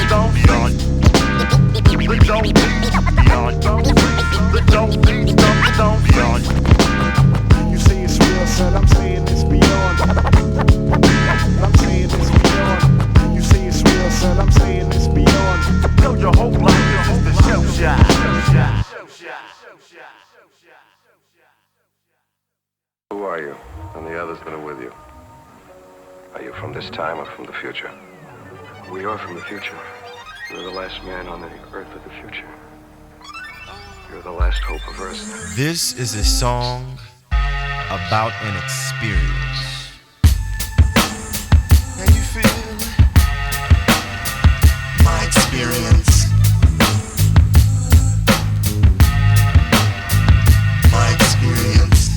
You say it's real, son, I'm saying it's beyond. I'm saying it's beyond. You say it's real, son, I'm saying it's beyond. Yo, your whole life is the show shot. Who are you, and the others that are with you? Are you from this time or from the future? We are from the future. You're the last man on the earth of the future. You're the last hope of Earth. This is a song about an experience. Can you feel my experience? My experience.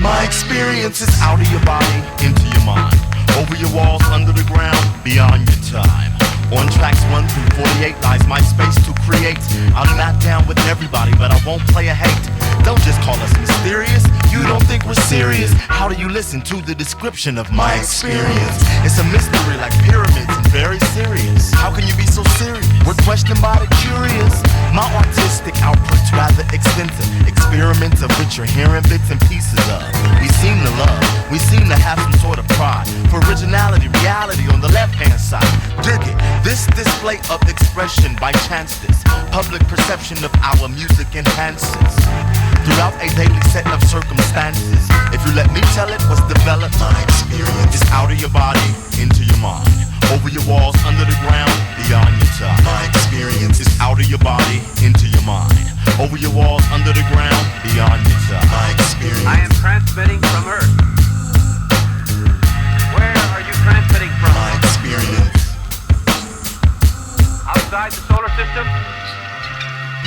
My experience is out of your body, into your mind. Over your walls, under the ground, beyond your time. On tracks 1 through 48 lies my space to create. I'm not down with everybody, but I won't play a hate. Don't just call us mysterious, you don't think we're serious. How do you listen to the description of my experience? It's a mystery like pyramids and very serious. How can you be so serious? We're questioned by the curious. My artistic output's rather extensive. Experiments of which you're hearing bits and pieces of. We seem to love, we seem to have some sort of pride. For originality, reality on the left-hand side. Dig it. This display of expression by chance this public perception of our music enhances throughout a daily set of circumstances. If you let me tell it, what's developed, my experience is out of your body, into your mind. Over your walls, under the ground, beyond your time. My experience is out of your body, into your mind. Over your walls, under the ground, beyond your time. My experience. I am transmitting from Earth. Where are you transmitting from? My experience. Outside the solar system?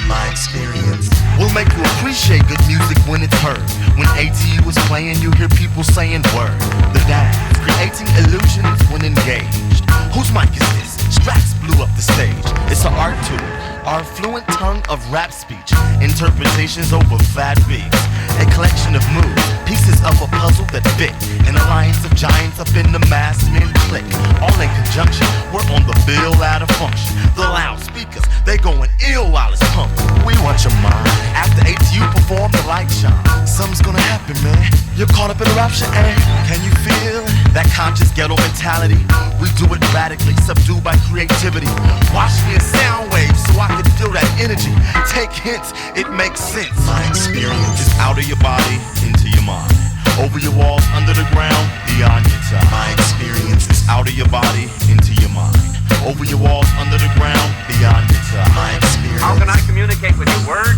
My experience. We'll make you appreciate good music when it's heard. When ATU is playing, you hear people saying word. The dance, creating illusions when engaged. Whose mic is this? Strax blew up the stage. It's an art tool, our fluent tongue of rap speech. Interpretations over fat beats. A collection of moves, pieces of a puzzle that fit. An alliance of giants up in the mass men click. All in conjunction, we're on the bill out of function. The loudspeakers, they going ill while it's pumped. We want your mind. After ATU perform, the light shine. Something's gonna happen, man. You're caught up in a rapture, and can you feel that conscious ghetto mentality? We do it radically, subdued by creativity. Watch me in sound waves so I can feel that energy. Take hints, it makes sense. My experience is out of your body, into your mind. Over your walls, under the ground, beyond your time. My experience is out of your body, into your mind. Over your walls, under the ground, beyond your time. My experience. How can I communicate with you? Words?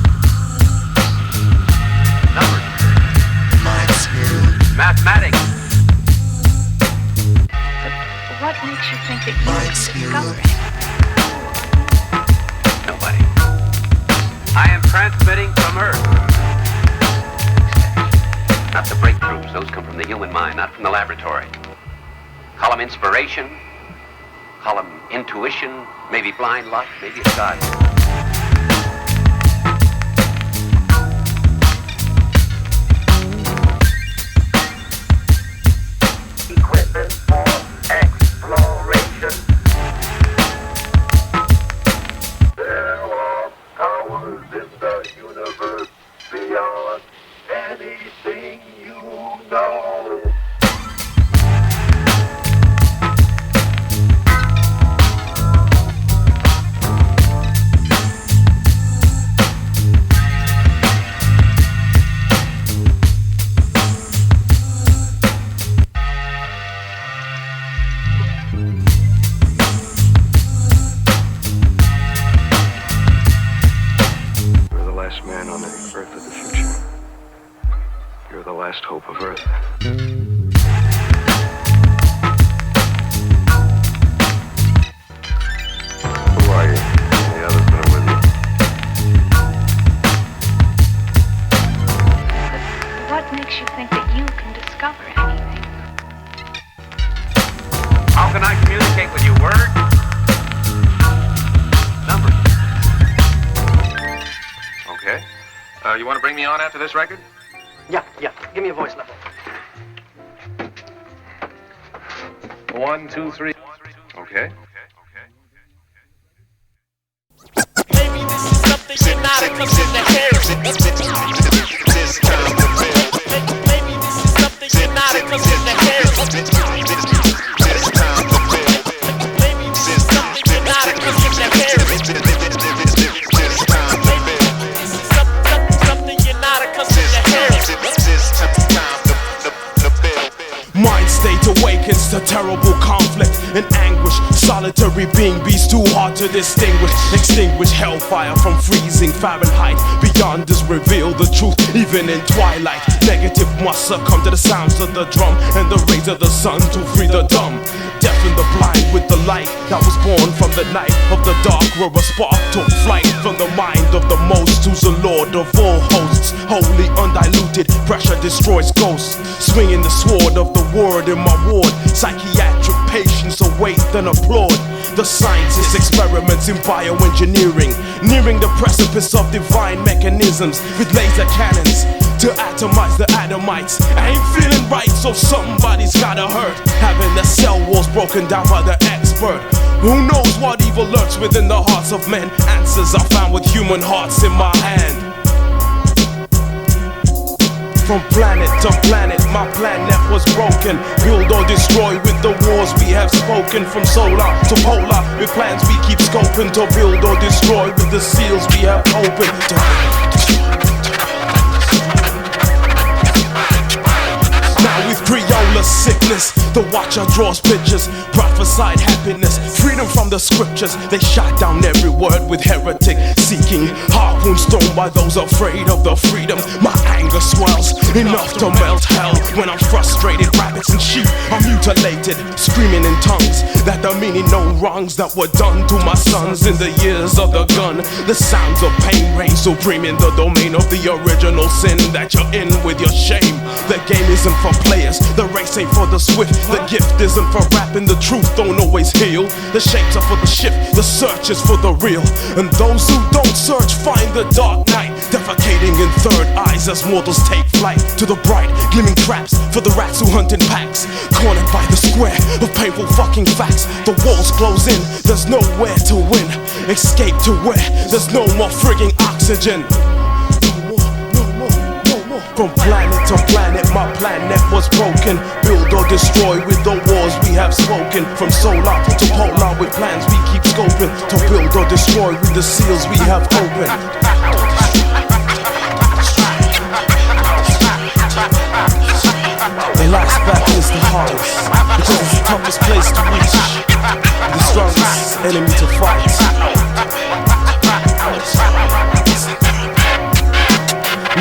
Numbers? My experience. Mathematics? But what makes you think that you My can experience. discover it? Nobody. I am transmitting from Earth. Not the breakthroughs. Those come from the human mind, not from the laboratory. Call them inspiration. Call them intuition. Maybe blind luck. Maybe it's God. Equipment for exploration. There are powers in the universe beyond anything you know. You're the last man on the earth of the future. You're the last hope of Earth. Who are you? And the others that are with you. But what makes you think that you can discover anything? How can I communicate with you? Words? Numbers? Okay. You want to bring me on after this record? Yeah. Give me a voice level. 1, 2, 3. Okay. Maybe this is something you're not accustomed to hearing. This time to build. Maybe this is something you're not accustomed to hearing. This time to build. Maybe this is something you're not accustomed to hearing. This time to build. This is something you're not accustomed to hearing. This time to build. Mind state awakens to terrible conflict and anguish. Solitary being beast too hard to distinguish. Extinguish hellfire from freezing Fahrenheit. Beyond is reveal the truth even in twilight. Negative must succumb to the sounds of the drum and the rays of the sun to free the dumb. Deafen the blind with the light that was born from the night of the dark, where a spark took flight from the mind of the most, who's the Lord of all hosts. Holy undiluted pressure destroys ghosts. Swinging the sword of the word in my ward. Psychiatric patients await then applaud. The scientists experiments in bioengineering, nearing the precipice of divine mechanisms with laser cannons to atomize the atomites. I ain't feeling right, so somebody's gotta hurt. Having the cell walls broken down by the expert. Who knows what evil lurks within the hearts of men? Answers are found with human hearts in my hand. From planet to planet, my planet was broken. Build or destroy with the wars we have spoken. From solar to polar, with plans we keep scoping. To build or destroy with the seals we have opened. Now with Criolla sickness, the watcher draws pictures, prophesied happiness, freedom from the scriptures. They shot down every word with heretic seeking, harpoons thrown by those afraid of the freedom. My anger swells, enough to melt hell. When I'm frustrated, rabbits and sheep are mutilated, screaming in tongues that the meaning no wrongs that were done to my sons in the years of the gun. The sounds of pain reign supreme in the domain of the original sin that you're in with your shame. The game isn't for players, the race ain't for the swift. The gift isn't for rapping, the truth don't always heal. The shapes are for the shift, the search is for the real. And those who don't search find the dark night, defecating in third eyes as mortals take flight to the bright, gleaming traps for the rats who hunt in packs. Cornered by the square of painful fucking facts. The walls close in, there's nowhere to win. Escape to where there's no more frigging oxygen. From planet to planet, my planet was broken. Build or destroy with the wars we have spoken. From solar to polar, with plans we keep scoping. To build or destroy with the seals we have opened. The last battle is the hardest, because it's the toughest place to reach, the strongest enemy to fight.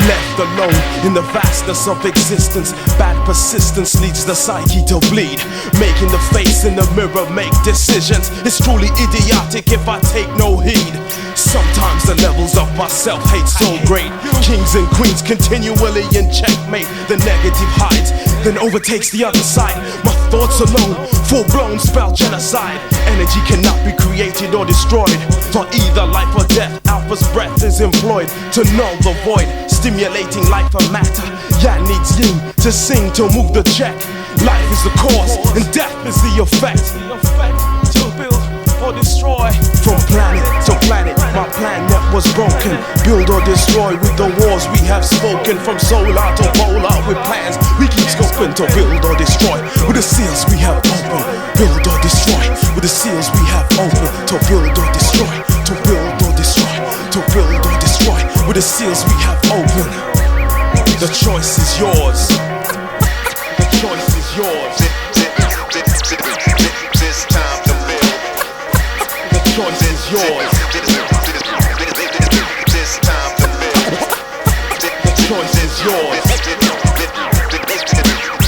Left alone in the vastness of existence, bad persistence leads the psyche to bleed. Making the face in the mirror make decisions. It's truly idiotic if I take no heed. Sometimes the levels of my self-hate so great. Kings and queens continually in checkmate. The negative hides, then overtakes the other side. My thoughts alone, full-blown spell genocide. Energy cannot be created or destroyed. For either life or death, Alpha's breath is employed to null the void, stimulating life and matter. Yeah, needs yin to sing to move the check. Life is the cause and death is the effect. To build or destroy. From planet to planet, my planet was broken. Build or destroy with the wars we have spoken. From solar to polar, with plans we keep scoping. To build or destroy with the seals we have open. Build or destroy with the seals we have open. To build or destroy, to build or destroy, to build or destroy with the seals we have open. The choice is yours. The choice is yours. This time to build. The choice is yours. This time to build. The choice is yours.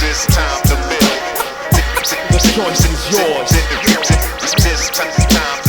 This time to build. The choice is yours. This time to build.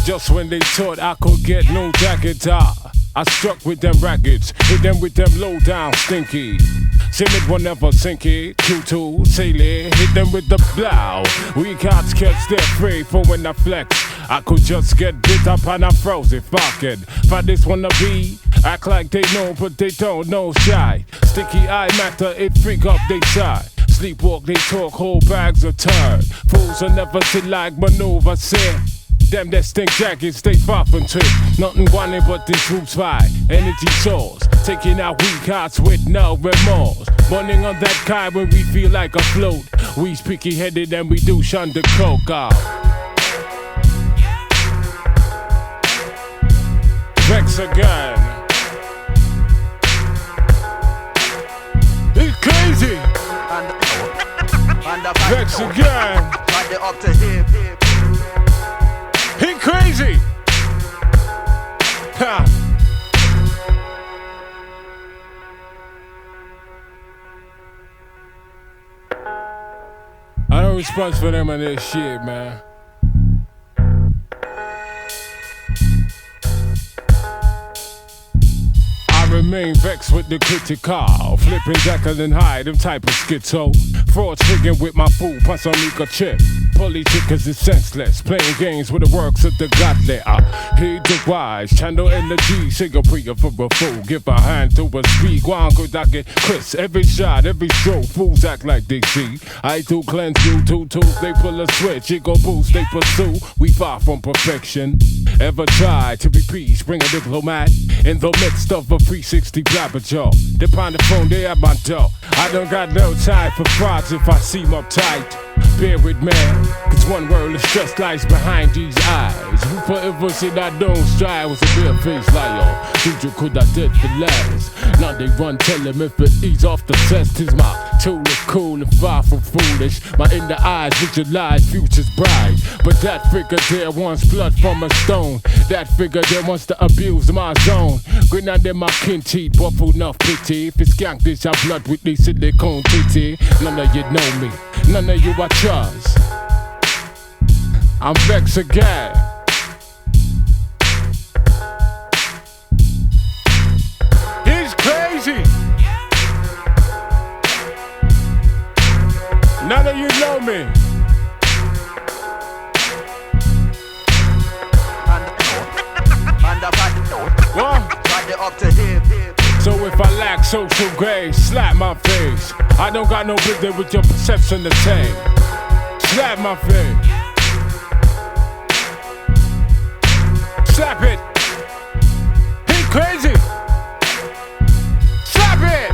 Just when they thought I could get no jacket, I struck with them rackets, hit them with them low down stinky. Timid one never sinky, Q2, Sailor, hit them with the blow. We cats catch their prey for when I flex. I could just get bit up and I froze it, fuck it. If I just wanna be, act like they know but they don't know shy. Sticky eye matter, it freak up they side. Sleepwalk, they talk, whole bags of turd. Fools will never sit like Manuva said. Them that stink jackets, stay far from trip. Nothing wanted but this group's fight. Energy source, taking out weak hearts with no remorse. Burning on that guy when we feel like a float. We spiky headed and we do shun the coke out. Vex again. It's crazy. Vex again. Up to him. He crazy! Ha! I don't respond for them on this shit, man. I remain vexed with the critical, flipping Jekyll and Hyde, them type of schizo. Fraud tricking with my fool, punch on Nika chip. Bully chickers is senseless, playing games with the works of the godly. I heed the wise, channel energy, sing a prayer for a fool. Give a hand to a speed, one good I get Chris. Every shot, every show, fools act like they see. I do cleanse you, two tools, they pull a switch, it go boost, they pursue. We far from perfection. Ever try to be peace, bring a diplomat in the midst of a 360 blabber jaw. They on the phone, they at my door. I don't got no time for frauds if I seem uptight. Bear with me, cause one world of stress lies behind these eyes. Who forever said I don't strive was a bare-faced liar. Dude, you could I did for last. Now they run, tell him if it ease off the test. Is my tool is cool and far from foolish. My in the eyes visualize future's bright. But that figure there wants blood from a stone. That figure there wants to abuse my zone. Grin under my kin teeth, waffle enough pity. If it's skank this, I blood with these silicone titty. None of you know me, none of you I trust. I'm vexed again. He's crazy. None of you know me. What? Up to him. So if I lack social grace, slap my face. I don't got no business with your perception of tame. Slap my face. Slap it. He crazy. Slap it.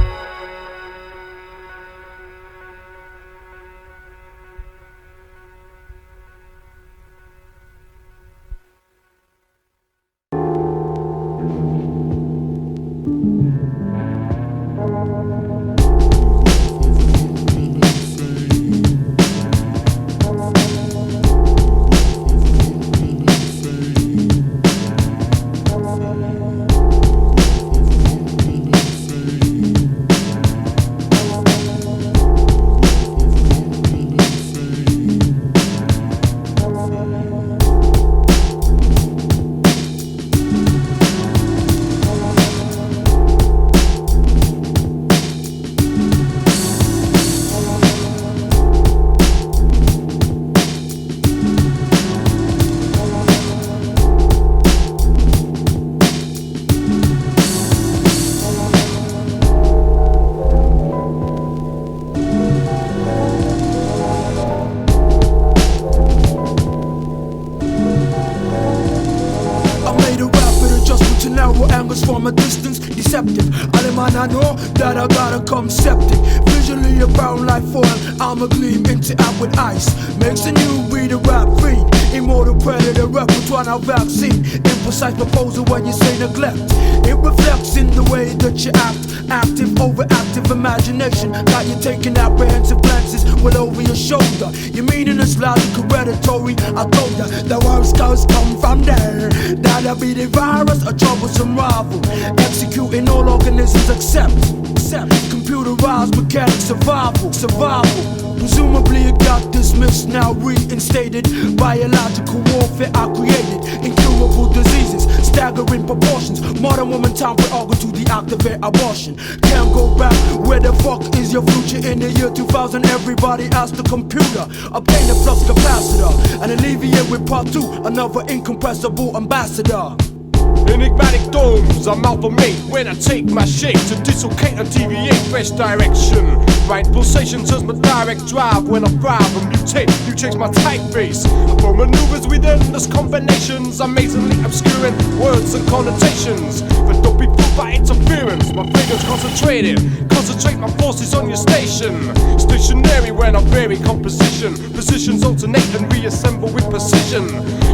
From a distance, deceptive. Aleem, I know that I gotta come septic. Visually a brown like foil, I'm a gleam, interact with ice. Makes a new breed of rap fiend. Immortal predator, repertoire, now vaccine. Imprecise proposal when you say neglect. It reflects in the way that you act. Active, overactive imagination. Got you taking apprehensive glances well over your shoulder. Your meaning is logic, hereditary. I told ya, the worst cause come from there. That'll be the virus, a troublesome rival. Executing all organisms except computerized mechanic survival. Presumably it got dismissed, now reinstated. Biological warfare I create. treated incurable diseases, staggering proportions. Modern woman time for argue to deactivate abortion. Can't go back. Where the fuck is your future in the year 2000? Everybody asked the computer. Obtain the flux capacitor and alleviate with part 2 another incompressible ambassador. Enigmatic domes, I'm malformate when I take my shape to dislocate and deviate fresh direction. Right pulsation turns my direct drive when I thrive and mutate. You change my typeface for maneuvers with endless combinations, amazingly obscuring words and connotations. But don't be fooled by interference. My fingers concentrated, concentrate my forces on your station. Stationary when I vary composition. Positions alternate and reassemble with precision.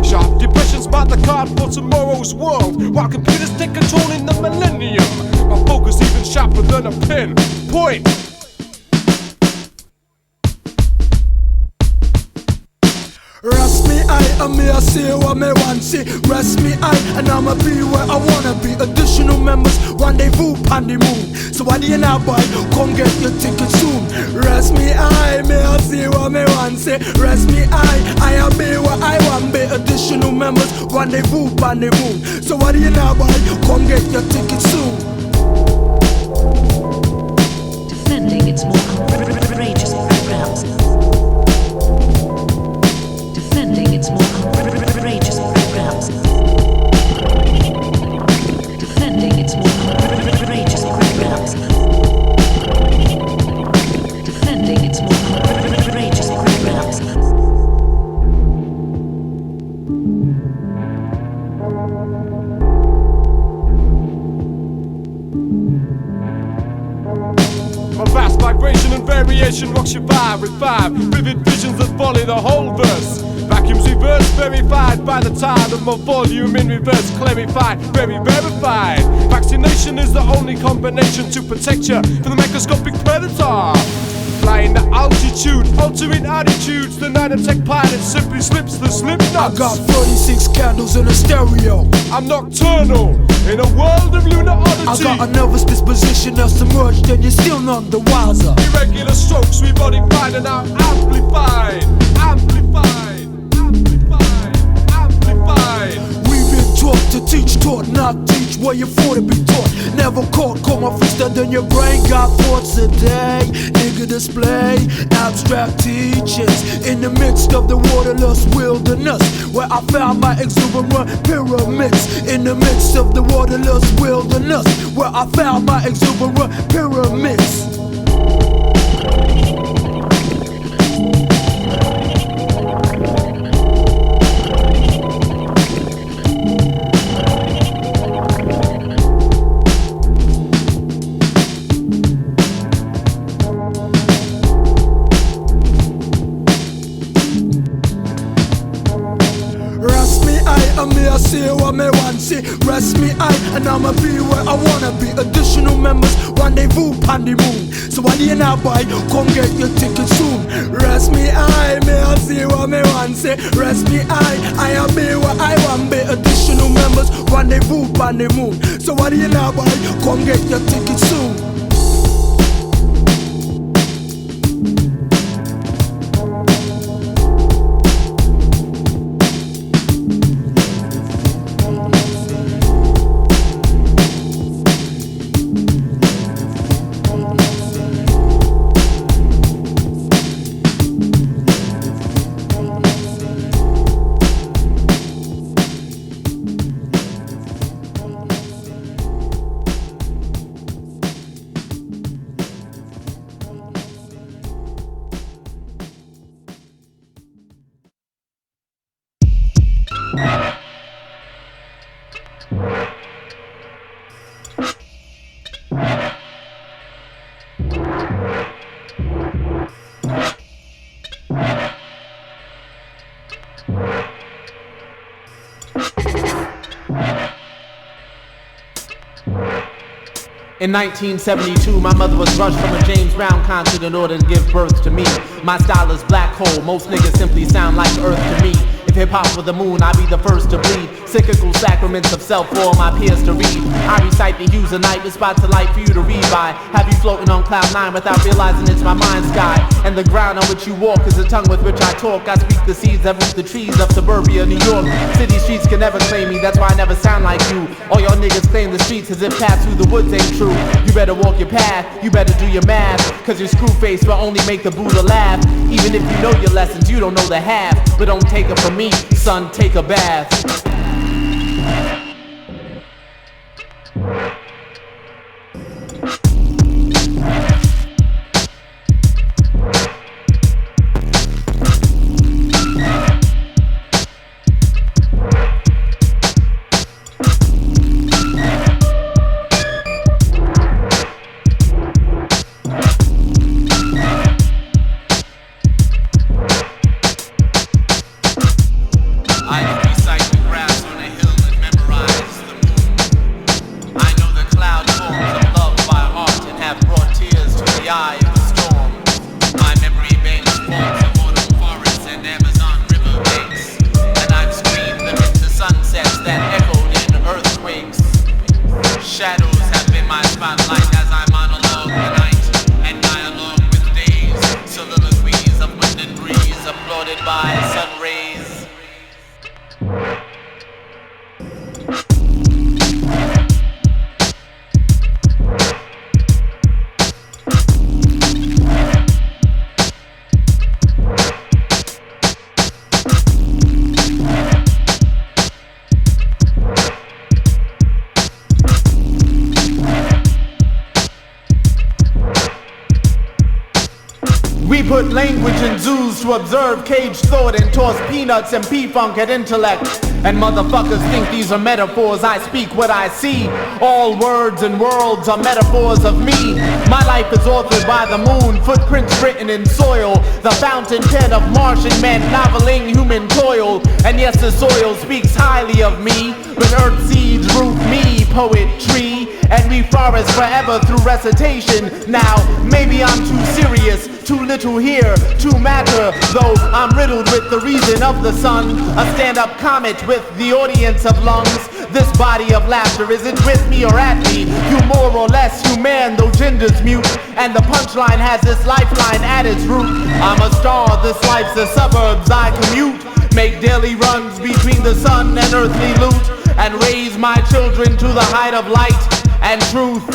Sharp depressions mark the card for tomorrow's world, while computers take control in the millennium. My focus even sharper than a pen. Point. Rest me I me I see what me want see. Rest me I and I'ma be where I wanna be. Additional members rendezvous on the moon. So why do you now buy? Come get your ticket soon. Rest me I see what me want see. Rest me I be where I want be. Additional members rendezvous on the moon. So why do you now buy? Come get your ticket soon. Defending its more outrageous programs. Defending its more outrageous programs. Defending its more outrageous programs. Defending its more outrageous programs. My vast vibration and variation rocks your vibe with 5 vivid visions that volley the whole verse. Vacuums reverse, verified by the tide of my volume in reverse, clarified, very verified. Vaccination is the only combination to protect you from the microscopic predator. Flying the altitude, altering attitudes. The nanotech pilot simply slips the slip nuts. I got 36 candles in a stereo. I'm nocturnal in a world of lunar oddity. I got a nervous disposition that's submerged and you're still none the wiser. Irregular strokes we modified and now amplified. We've been taught to teach, taught not teach. Where you for to be taught, never caught. Call my freestyle, then your brain got thoughts today. Nigga display abstract teachings in the midst of the waterless wilderness, where I found my exuberant pyramids. In the midst of the waterless wilderness, where I found my exuberant pyramids. I see what me want see. Rest me I and I'ma be where I wanna be. Additional members rendezvous on the moon. So why do you not buy? Come get your ticket soon. Rest me I see what me want see. Rest me I be where I want be. Additional members rendezvous on the moon. So why do you not buy? Come get your ticket soon. In 1972, my mother was rushed from a James Brown concert in order to give birth to me. My style is black hole, most niggas simply sound like earth to me. If hip-hop was the moon, I'd be the first to bleed. encyclical sacraments of self for all my peers to read. I recite the hues of night with spots of light for you to read by. Have you floating on cloud nine without realizing it's my mind sky. And the ground on which you walk is the tongue with which I talk. I speak the seeds that root the trees of suburbia, New York. City streets can never claim me, that's why I never sound like you. All your niggas claim the streets as if paths through the woods ain't true. You better walk your path, you better do your math, cause your screw face will only make the Buddha laugh. Even if you know your lessons, you don't know the half. But don't take it from me, son, take a bath. Put language in zoos to observe caged thought and toss peanuts and P-funk at intellect. And motherfuckers think these are metaphors. I speak what I see. All words and worlds are metaphors of me. My life is authored by the moon, footprints written in soil. The fountain pen of Martian men, noveling human toil. And yes, the soil speaks highly of me. When earth seeds root me, poetry. And we forest forever through recitation. Now, maybe I'm too serious, too little here, too matter. Though I'm riddled with the reason of the sun. A stand-up comet with the audience of lungs. This body of laughter, is it with me or at me? You more or less human, though gender's mute. And the punchline has this lifeline at its root. I'm a star, this life's the suburbs I commute. Make daily runs between the sun and earthly loot. And raise my children to the height of light and truth.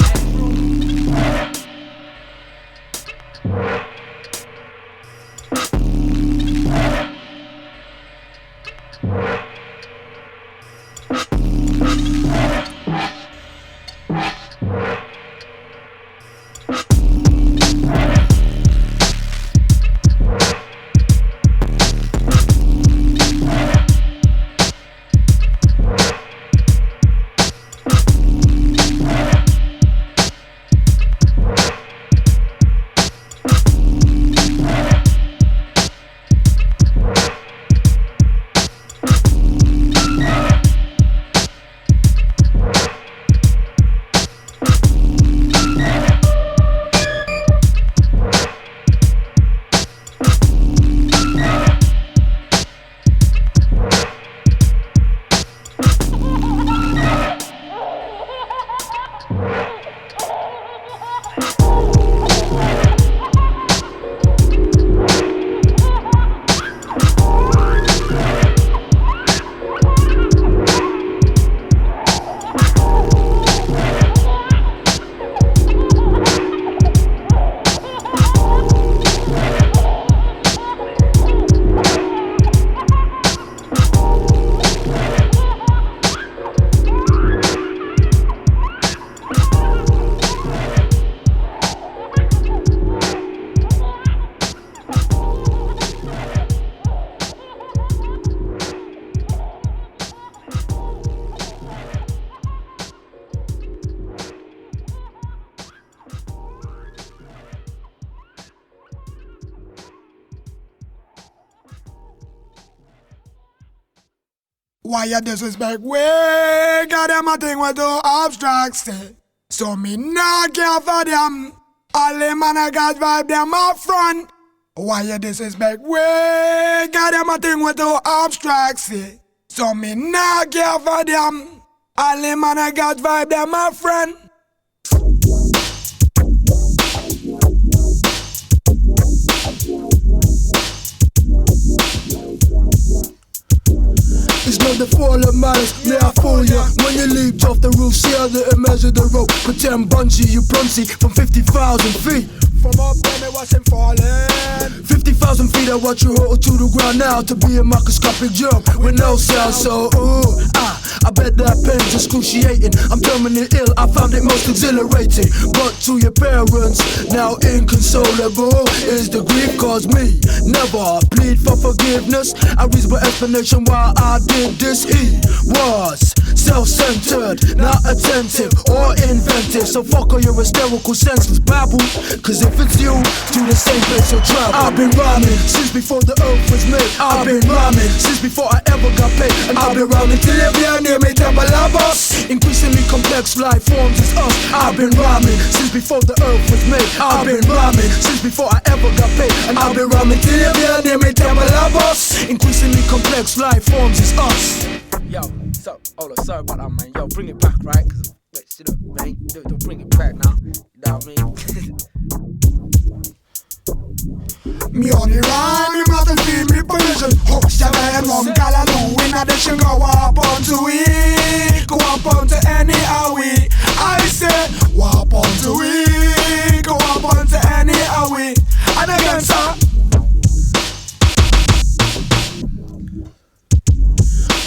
Why you disrespect? We got them a thing with the abstract say. So me not care for them. Aleem and I got vibe them up front. Why you disrespect? We got them a thing with the abstract say. So me nah give a damn. Aleem and I got vibe there, my friend. It's not the fall of malice, may I fool ya. When you leaped off the roof, see how they measure the rope. Pretend bunchy, you punchy from 50,000 feet. From up there, me watch him falling. 50,000 feet, I watch you hold to the ground now. To be a microscopic jump with no sound. So, I bet that pain's excruciating. I'm terminally ill, I found it most exhilarating. But to your parents, now inconsolable is the grief caused me. Never plead for forgiveness. I reasonable explanation why I did this. He was self-centered, not attentive or inventive. So fuck all your hysterical senseless babble. Cause if it's you, to the same place you'll travel. I've been rhyming since before the earth was made. I've been rhyming since before I ever got paid. And I've been rhyming till every near me temple of us. Increasingly complex life forms is us. I've been rhyming since before the earth was made. I've been rhyming since before I ever got paid. And I've been rhyming till every near me temple of us. Increasingly complex life forms is us. Yo, hold on, sorry about that, man. Yo, bring it back, right? Cause, wait, shit up, man. Don't bring it back now. You know what I mean? Me on the rhyme, me mother feed me position. Hook seven, mom, galaloo. In addition, go up onto it. Go up onto any we. I said, walk onto it. Go up onto any we. And again, sir.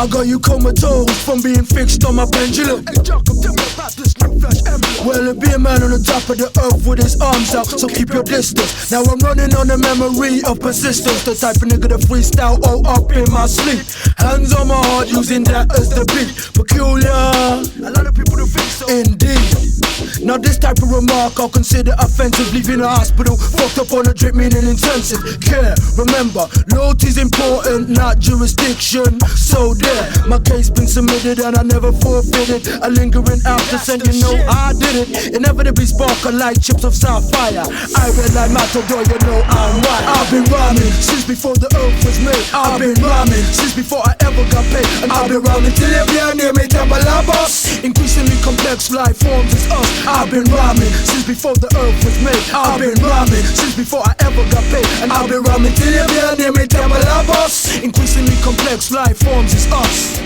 I got you comatose from being fixed on my pendulum. Hey, Jacob, tell me about this new flash emblem. Well, it be a man on the top of the earth with his arms out, so keep your distance. Now I'm running on the memory of persistence, the type of nigga that freestyle all up in my sleep. Hands on my heart, using that as the beat. Peculiar, a lot of people do think so. Indeed. Now this type of remark I'll consider offensive. Leaving the hospital, fucked up on a drip, meaning intensive care. Remember, loyalty's important, not jurisdiction. So there, my case been submitted and I never forfeited. A lingering after saying you know I did it. Inevitably sparkle like chips of sapphire. I read like Matador, you know I'm right. I've been rhyming since before the earth was made. I've been rhyming since before I ever got paid. And I've been rhyming till every near me temple of us. Increasingly complex life forms is us. I've been rhyming since before the earth was made. I've been rhyming since before I ever got paid. And I've been rhyming till every near me temple of us. Increasingly complex life forms is us.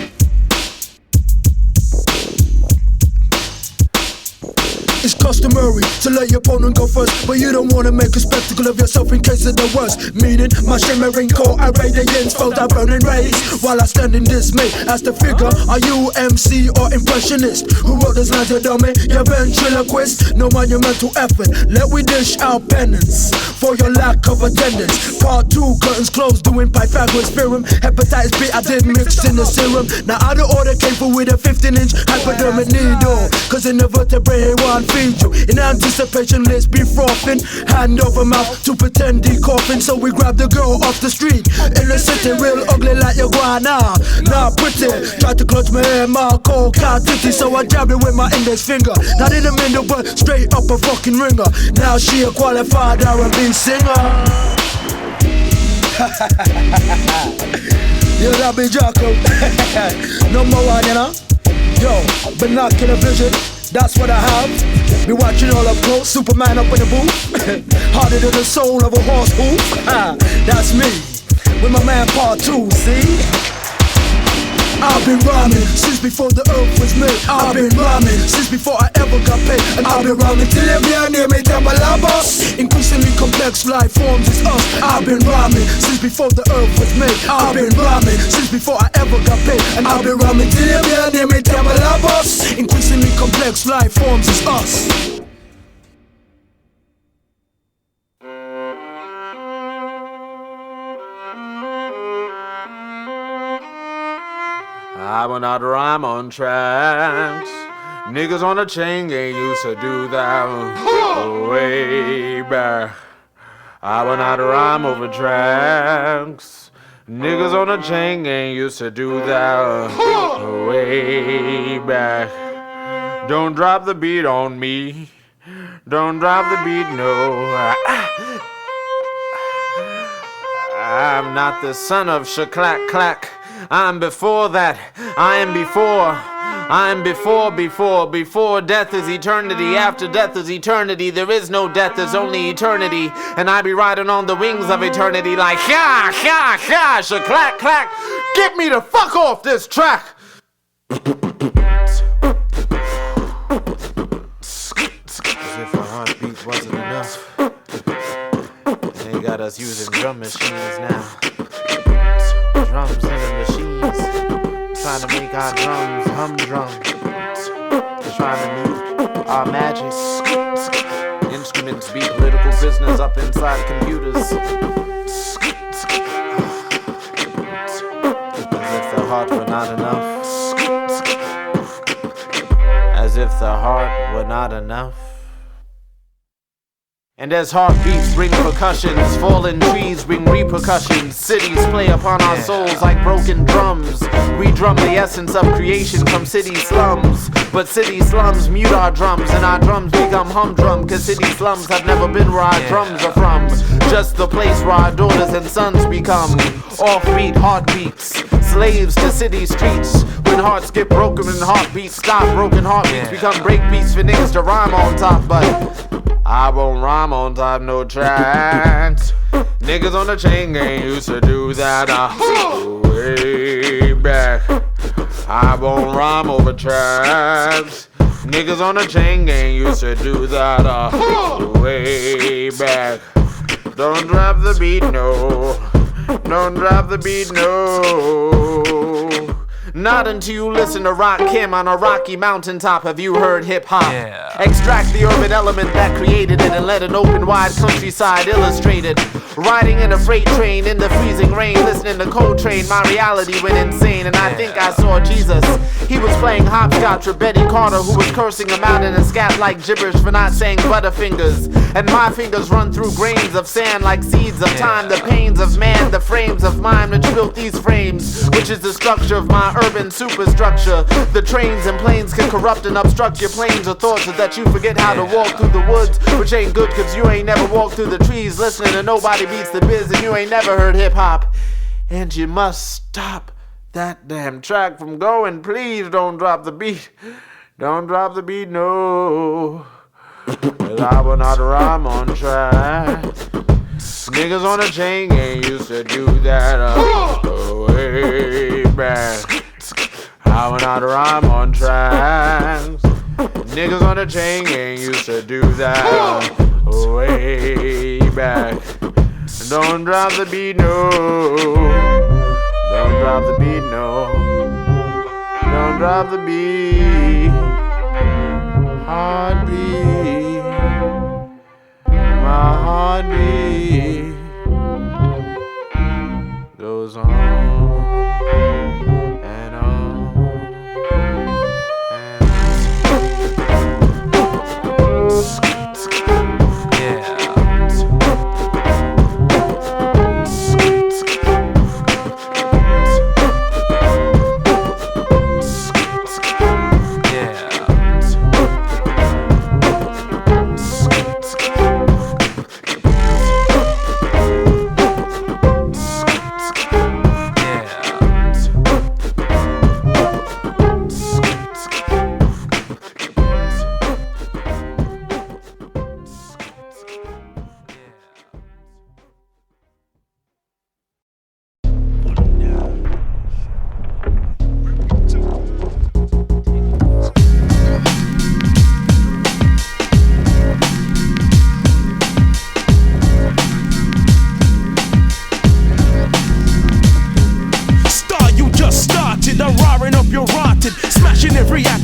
It's customary to let your opponent go first, but you don't wanna make a spectacle of yourself in case of the worst. Meaning, my shimmering core, I radiance, felt a burning rays. While I stand in dismay, as the figure, are you MC or impressionist? Who wrote this lines, you dummy? You're ventriloquist, no monumental effort. Let we dish out penance for your lack of attendance. Part 2, curtains closed, doing Pythagoras theorem. Hepatitis B, I did mix in the serum. Now out of order came for with a 15-inch hypodermic needle. Cause in the vertebrae, one feed you. In anticipation, let's be frothing. Hand over mouth to pretend he coughing. So we grab the girl off the street. In the city, real ugly like iguana. Not pretty. Tried to clutch my hair, my cold cat titty. So I jabbed it with my index finger. Not in the middle, but straight up a fucking ringer. Now she a qualified R&B singer. Yo, that be Jacob. Number one, you know. Yo, binocular vision. That's what I have. Be watching all up close, Superman up in the booth. Harder than the soul of a horse hoof. That's me, with my man Part 2, see? I've been rhyming since before the earth was made. I've been rhyming since before I ever got paid. And I've been rhyming till every near me temple of us. Increasingly complex life forms is us. I've been rhyming since before the earth was made. I've been rhyming since before I ever got paid. And I've been rhyming till every near me temple of us. Increasingly complex life forms is us. I will not rhyme on tracks. Niggas on the chain gang used to do that way back. I will not rhyme over tracks. Niggas on the chain gang used to do that way back. Don't drop the beat on me. Don't drop the beat, no. I'm not the son of Shaklack Clack. I'm before that. I am before. I'm before death is eternity, after death is eternity, there is no death, there's only eternity, and I be riding on the wings of eternity like ha, ha, ha, clack, clack, get me the fuck off this track! As if a heartbeat wasn't enough, they got us using drum machines now, drums in the machines, trying to make our drums humdrum, trying to mute our magic. Instruments be political prisoners up inside computers. As if the heart were not enough. As if the heart were not enough. And as heartbeats bring percussions, fallen trees bring repercussions, cities play upon our souls like broken drums. We drum the essence of creation from city slums, but city slums mute our drums, and our drums become humdrum, cause city slums have never been where our drums are from. Just the place where our daughters and sons become offbeat heartbeats, slaves to city streets. When hearts get broken and heartbeats stop, broken heartbeats become breakbeats for niggas to rhyme on top, but I won't rhyme on top no tracks. Niggas on the chain gang used to do that way back. I won't rhyme over tracks. Niggas on the chain gang used to do that way back. Don't drop the beat, no. Don't drop the beat, no. Not until you listen to Rock Kim on a rocky mountaintop have you heard hip-hop. Extract the urban element that created it and let an open wide countryside illustrate it. Riding in a freight train in the freezing rain, listening to Coltrane, my reality went insane, and I think I saw Jesus. He was playing hopscotch with Betty Carter, who was cursing him out in a scat like gibberish for not saying butterfingers. And my fingers run through grains of sand like seeds of time, the pains of man, the frames of mind which built these frames, which is the structure of my urban superstructure. The trains and planes can corrupt and obstruct your planes of thoughts so that you forget how to walk through the woods, which ain't good cause you ain't never walked through the trees listening to Nobody Beats the Biz, and you ain't never heard hip-hop. And you must stop that damn track from going. Please don't drop the beat. Don't drop the beat, no. Cause I will not rhyme on track. Niggas on the chain gang used to do that way back. I will not rhyme on tracks. Niggas on the chain gang used to do that way back. Don't drop the beat, no. Don't drop the beat, no. Don't drop the beat. Heartbeat. My heartbeat goes on and on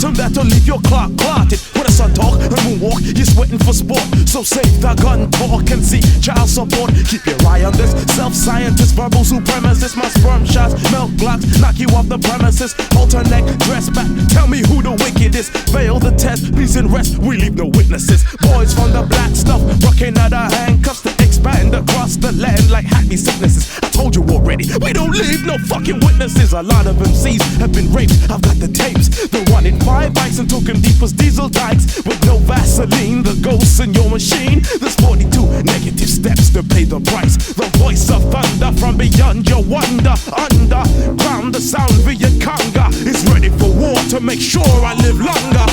and that'll leave your clock clotted. When the sun talk and moonwalk, you're sweating for sport. So save the gun talk and see child support. Keep your eye on this self-scientist, verbal supremacist. My sperm shots, melt blocks, knock you off the premises. Alter neck, dress back, tell me who the wickedest. Fail the test, peace and rest, we leave no witnesses. Boys from the black stuff, rocking out our handcuffs. The expand across the land like happy sicknesses. I told you already, we don't leave no fucking witnesses. A lot of MCs have been raped, I've got the tapes. The 1 in 5 bikes and took him deep as diesel dikes. With no Vaseline, the ghosts in your machine. There's 42 negative steps to pay the price. The voice of thunder from beyond your wonder. Underground, the sound via conga is ready for war to make sure I live longer.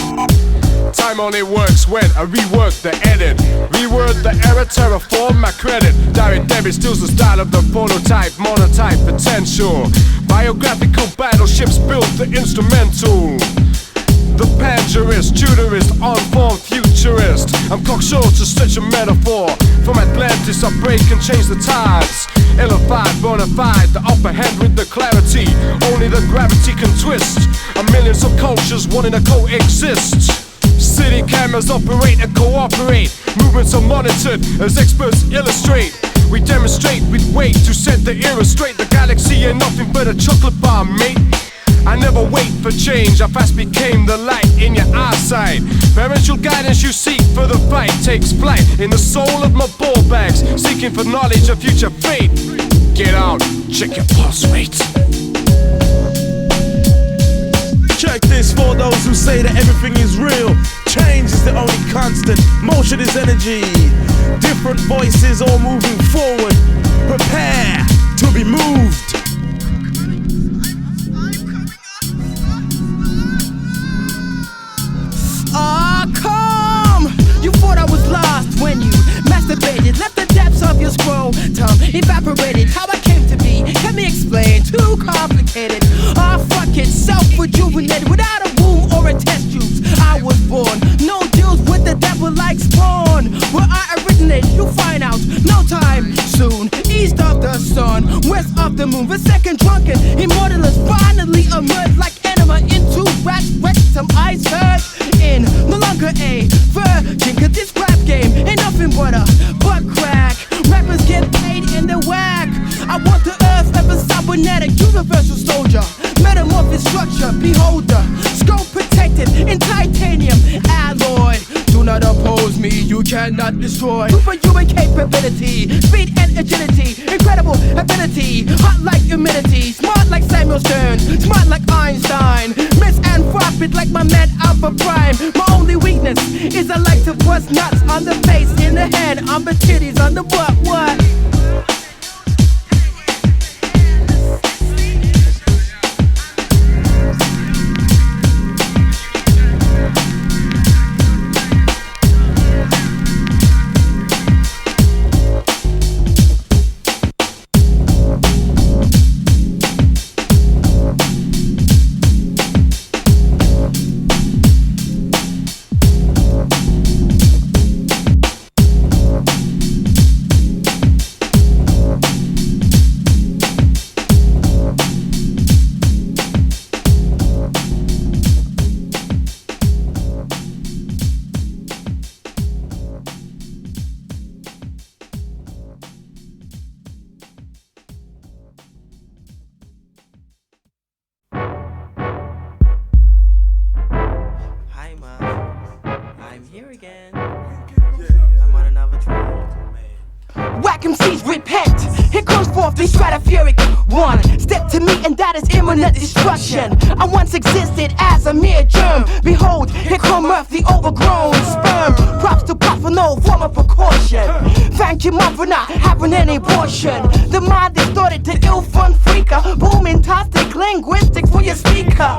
Time only works when I rework the edit. Reword the error, terraform my credit. Direct debit steals the style of the phototype, monotype potential. Biographical battleships build the instrumental. The pangerist, tutorist, unformed futurist. I'm cocksure to such a metaphor. From Atlantis I break and change the tides. Illified, bona fide, the upper hand with the clarity. Only the gravity can twist. A million subcultures wanting to coexist. City cameras operate and cooperate. Movements are monitored as experts illustrate. We demonstrate with weight to set the era straight. The galaxy ain't nothing but a chocolate bar, mate. I never wait for change, I fast became the light in your eyesight. Parental guidance you seek for the fight takes flight in the soul of my ball bags, seeking for knowledge of future fate. Get out, check your pulse rate. Check this for those who say that everything is real. Change is the only constant, motion is energy. Different voices all moving forward. Prepare to be moved. Come! You thought I was lost when you masturbated. Left the depths of your scroll tongue evaporated. How I came to be, can me explain, too complicated. Fuck it, self-rejuvenated without a womb or a test tubes. I was born, no deals with the devil like Spawn. Where I originated, you'll find out, no time soon. East of the sun, west of the moon. The second Drunken, Immortals finally emerged like enema into rats, rectum, ice hurt in. No longer a virgin, cause this rap game ain't nothing but a butt crack. Rappers get paid in the whack. I want the earth ever cybernetic, universal soldier. Metamorphic structure, beholder. Scope protected in titanium alloy. Do not oppose me, you cannot destroy. Superhuman capability, speed and agility. Incredible ability, hot like humidity. Smart like Samuel Stern, smart like Einstein. Misanthropic like my man Alpha Prhyme. My only weakness is I like to bust nuts on the face, in the head, on the titties, on the butt, what? Destruction. I once existed as a mere germ. Behold, here come Earth, the overgrown sperm. Props to pop for no form of precaution. Thank you, mom, for not having any portion. The mind distorted to ill-fun freaker. Booming toxic linguistics for your speaker.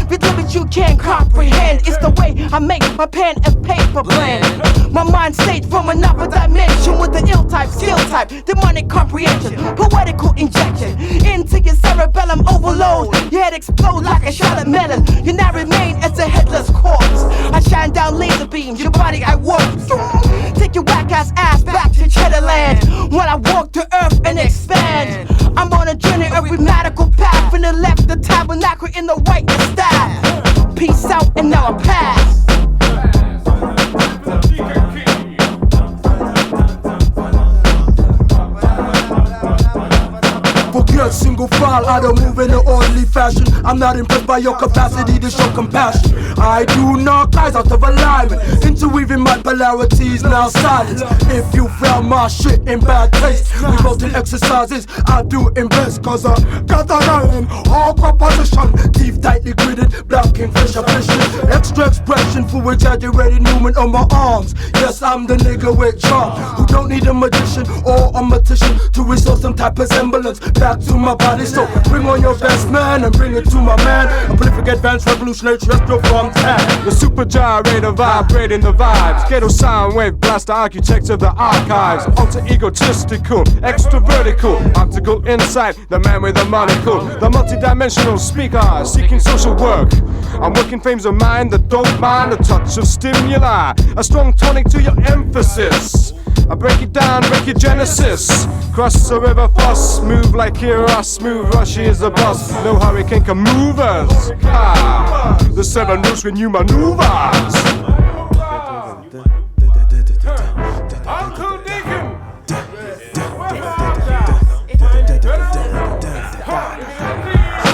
The difference you can't comprehend. It's the way I make my pen and paper blend. My mind state from another dimension with the ill type, skill type, demonic comprehension, poetical injection into your cerebellum overload. Your head explodes like a shot of melon. You now remain as a headless corpse. I shine down laser beams, your body I warp. Take your whack ass back to Cheddar Land while I walk to earth and expand. I'm on a journey, a radical path. From the left, the tabernacle, in the right, the staff. Peace out, and now I pass. Forget single file. while I don't move in an orderly fashion. I'm not impressed by your capacity to show compassion. I do knock eyes out of alignment, interweaving my polarities now silent. If you found my shit in bad taste, revolting exercises I do in best, cause I got an iron hardcore position, teeth tightly gritted, black kingfisher vision, extra expression for exaggerated movement on my arms. Yes, I'm the nigga with charm, who don't need a magician or a mortician to restore some type of semblance back to my body. So bring on your best man and bring it to my man, a prolific advanced revolutionary terrestrial from town. The super gyrator vibrating the vibes, ghetto sound wave blaster, architect of the archives, alter egotistical, extra vertical, optical insight, the man with the monocle, the multi-dimensional speaker, seeking social work. I'm working frames of mind that don't mind a touch of stimuli, a strong tonic to your emphasis. I break it down, break your genesis. Cross the river fuss, move like Kira, smooth rushy is the boss. No hurricane can move us. Ha! The 7 moves when you maneuvers. Uncle Deacon!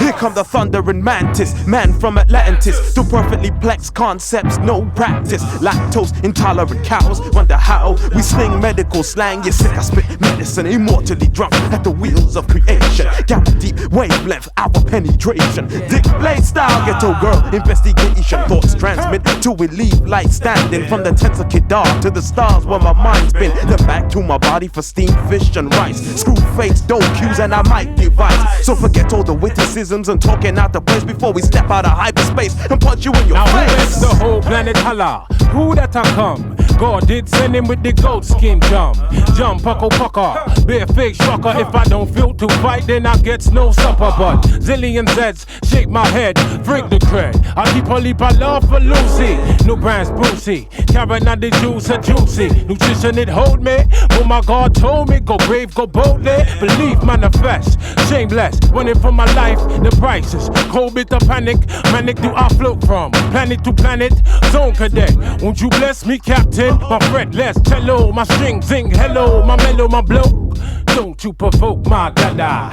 Here come the thundering mantis, man from Atlantis, do perfectly plex concepts, no practice. Lactose intolerant cows wonder how we sling medical slang. You sick, I spit medicine, immortally drunk at the wheels of creation. Gamma deep wavelength, our penetration. Dick blade style, ghetto girl investigation. Thoughts transmit till we leave light standing from the tentacle dark to the stars where my mind's been. Then back to my body for steamed fish and rice. Screw face, dough cues, and I might devise. So forget all the witticisms and talking out the place before we step out of hyperspace and punch you in your now face. Who makes the whole planet holla? Who that I come? God did send him with the goat skin jump. Jump, puckle, pucker. Be a fake shocker. If I don't feel to fight, then I get no supper. But zillion Zeds shake my head, freak the cred. I keep a leap, I love for Lucy. No brands, Brucey. Carrying out the juice, a juicy. Nutrition, it hold me. Oh my God told me, go brave, go boldly. Believe, manifest. Shameless, running for my life. The prices, cold bit of panic. Manic do I float from planet to planet. Zone cadet, won't you bless me, Captain? My fretless cello, my string zing hello, my mellow, my blow. Don't you provoke my dada.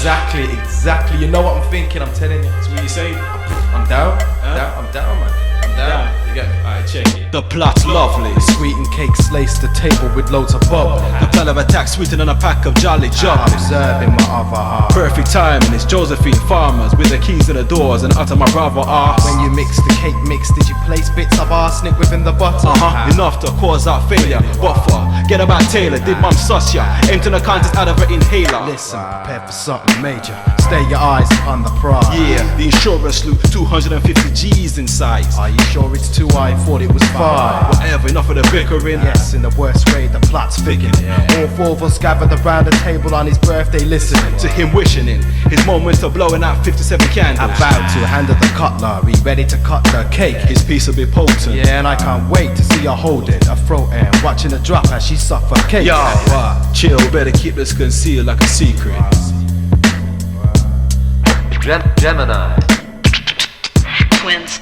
Exactly. You know what I'm thinking, I'm telling you. That's what you say. I'm down. I'm down, man. I'm down. You get me? Alright, check it. The plot's lovely. Sweet and cakes lace the table with loads of bubble. The plan of attack sweeter than a pack of Jolly Jolly. Observing my other half. Perfect timing. It's Josephine Farmers with the keys to the doors and utter my brother arse. When you mix the cake mix, did you place bits of arsenic within the butter? Enough to cause out failure. But for get about Tailor, did mum suss ya? Aim to the contest out of her inhaler. Listen, prepare for something major. Stay your eyes on the prize. Yeah, the insurer slew 250 G's in size. Are you sure it's 2? I thought it was 5. Whatever, enough of the bickering. Yes, in the worst way, the plot's thickening. All 4 of us gathered around the table on his birthday listening to him wishing in his moments of blowing out 57 candles. About to handle the cutlery, ready to cut the cake. His piece will be potent. Yeah, and I can't wait to see her hold it. A throat air, watching her drop as she suffocates. Yo, chill, better keep this concealed like a secret. Gemini. Twins.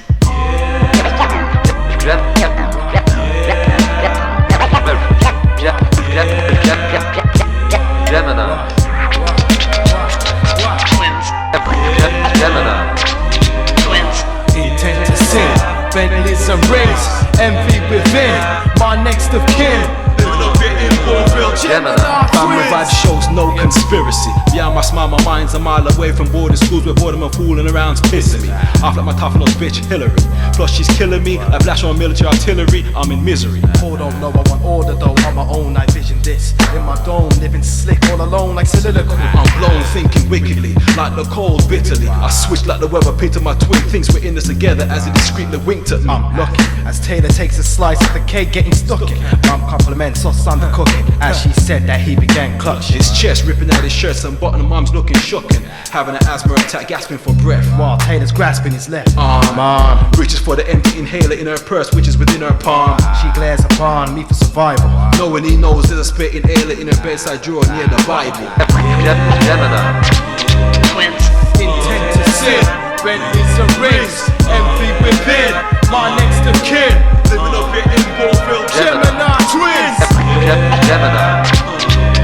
Gemini. Twins. Gemini. and rings, envy within, my next of kin. Gemini. Family vibe shows no conspiracy. Beyond my smile, my mind's a mile away from boarding schools where boredom and fooling around's pissing me. I feel like my tough nose bitch Hillary. Plus she's killing me like Blak on military artillery. I'm in misery. Hold on, no, I want order though. On my own, I vision this in my dome, living slick all alone like soliloquy. I'm blown, thinking wickedly, like the cold bitterly. I switched like the weather, painted my twin. Things we're in this together as it discreetly winked at me. I'm lucky as Tailor takes a slice of the cake, getting stuck in. Mom compliments sauce undercooking as she said that he began clutching. His chest ripping out his shirts and button. Mom's looking shocking, having an asthma attack, gasping for breath. While Tailor's grasping his left arm, reaches for the empty inhaler in her purse, which is within her palm. She glares upon me for survival, knowing he knows there's a spit inhaler in her bedside drawer near the Bible. Gemini. Twins. Intent to sin, Bentleys and rings, envy within, my next of kin. Living up here in Bowville, Gemini. Twins. Gemini.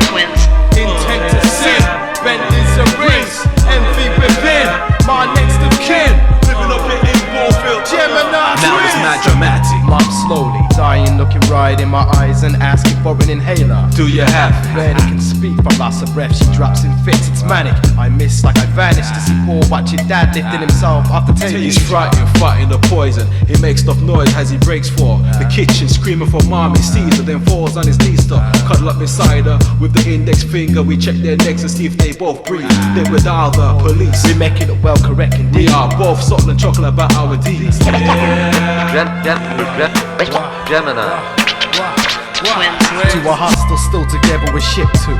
Twins. Intent to sin, Bentleys and rings, envy within, my next of kin. Living up here in Bowville, Gemini. Now it's mad dramatic. Mom slowly dying, looking right in my eyes and asking for an inhaler. Do you have it? Rarely can speak from loss of breath. She drops in fits, it's manic. I miss like I vanished to see Paul watching Dad lifting himself off the table. He's frightened, fighting the poison. He makes enough noise as he breaks for the kitchen, screaming for mom. He sees her, then falls on his knees to cuddle up beside her with the index finger. We check their necks and see if they both breathe. Then with all the police, we make it well correct indeed. We are both subtle and chuckle about our deeds. Gemini. Twins. To a hostel still together we're shipped to.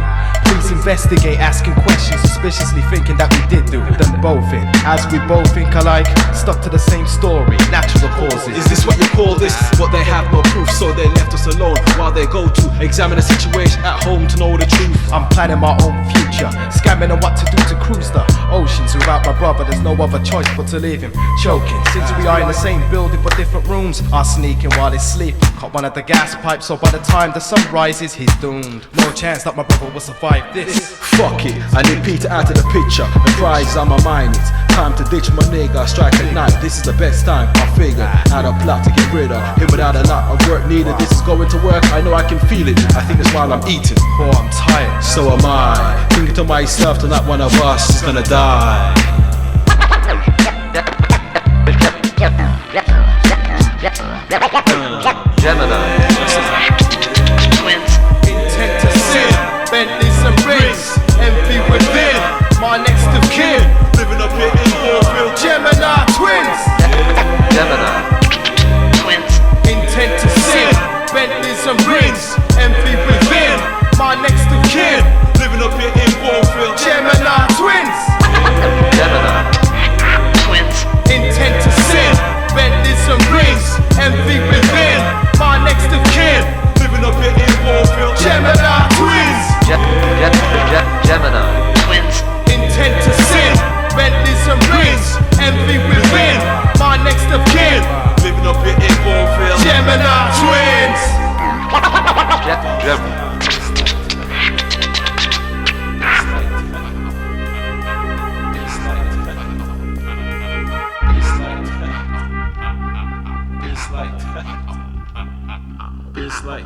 Please investigate, asking questions, suspiciously thinking that we did do them both in. As we both think alike, stuck to the same story, natural causes. Is this what you call this? But they have no proof, so they left us alone while they go to examine the situation at home to know the truth. I'm planning my own future, scamming on what to do to cruise the oceans. Without my brother, there's no other choice but to leave him choking. Since we are in the same building but different rooms, I sneak in while he's sleep. Caught one of the gas pipes, so by the time the sun rises, he's doomed. No chance that my brother will survive this. Fuck it, I need Peter out of the picture. The prize on my mind, it's time to ditch my nigga. Strike at night, this is the best time. I figure out a plot to get rid of him without a lot of work needed. This is going to work, I know I can feel it. I think it's while I'm eating. Oh, I'm tired. So am I. Thinking to myself, tonight one of us is gonna die. Gemini. Twins. Intent to sin, Bentleys and rings, envy within, my next of kin. Living up here in Bowville, Gemini. Twins. Gemini. Twins. Intent to sin, Bentleys and rings, envy within, my next of kin. Living up here in Bowville, Gemini. Twins. Gemini. Twins. Intent to sin, Bentleys and rings, envy within, my next of kin. Living up here in Bowville, Gemini. Twins. Gemini. Twins. Intent to sin, Bentleys and rings, envy within, my next of kin. Living up here in Bowville, Gemini. Twins. It's like